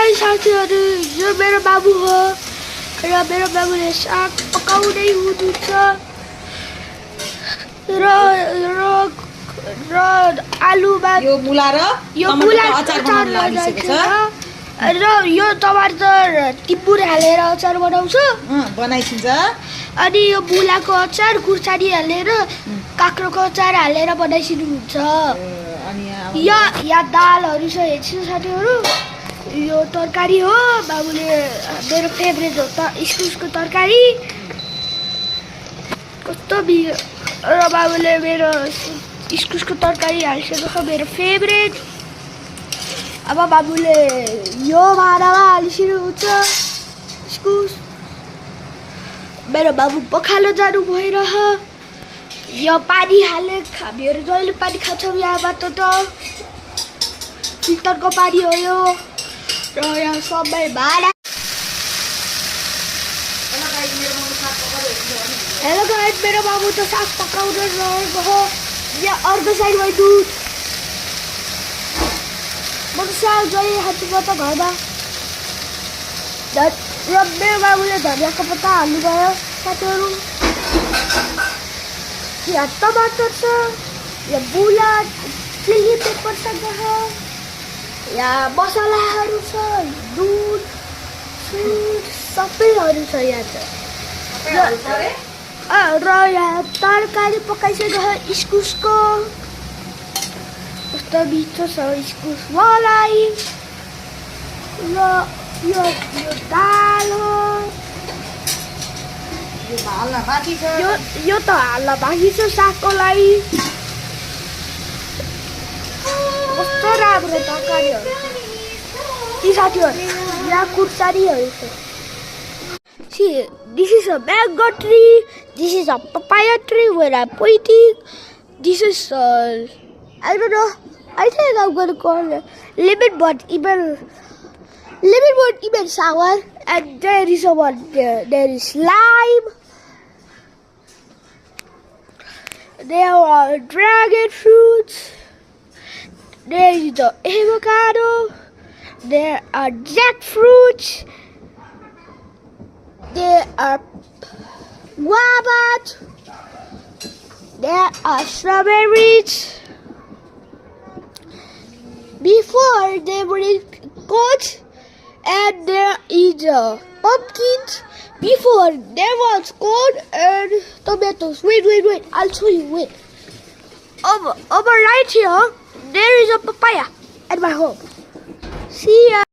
High साथीहरू, यो मेरो बाबु हो र मेरो बाबुले साग पकाउँदै हुनुहुन्छ र आलुमा यो मुला र टमाटरको अचार बनाउन लागिसकेको छ र यो टमाटर टिम्बुर हालेर अचार बनाउँछु बनाइसिन्छ अनि यो मुलाको अचार खुर्सानी हालेर काँक्रोको अचार हालेर बनाइसिनुहुन्छ अनि यहाँ दालहरू छ हेर्छु साथीहरू यो तरकारी हो बाबुले मेरो फेभरेट हो त इस्कुसको तरकारी कस्तो र बाबुले मेरो इस्कुसको तरकारी हालिसकेको छ मेरो फेभरेट अब बाबुले यो भाँडामा हालिसक्नुहुन्छ इस्कुस मेरो बाबु पखालो जानु भइरह यो पानी हाले हामीहरू जहिले पानी खान्छौँ यहाँबाट त फिल्टरको पानी हो यो र यहाँ सबै भाँडा हेलो गाइस मेरो बाबु त साग पकाउन रहेको हो यहाँ अर्को साइडमा दुध म त साग जहिले खान्छु म त घरमा र मेरो बाबुले धनियाँको पत्ता हाल्नुभयो साथीहरू यहाँ टमाटर छ यहाँ मुला चिल्ली पेपरसँग छ यहाँ मसलाहरू छ दुध सबैहरू छ यहाँ त र यहाँ तरकारी पकाइसकेको छ इस्कुसको कस्तो मिठो छ इस्कुस मलाई र यो दाल हो यो त हाल्न बाँकी छ सागको लागि कस्तो राम्रो तरकारीहरू ती साथीहरू यहाँ खुर्सानीहरू छ See, this is a mango tree, this is a papaya tree where I'm pointing, this is I don't know, I think I'm going to call it lemon but even sour, and there is a one there is lime, there are dragon fruits, there is the avocado, there are jackfruits, there are guavas, there are strawberries. Before they were goats, and there is pumpkins. Before there was corn and tomatoes. Wait, I'll show you. Wait. Over right here, there is a papaya at my home. See ya.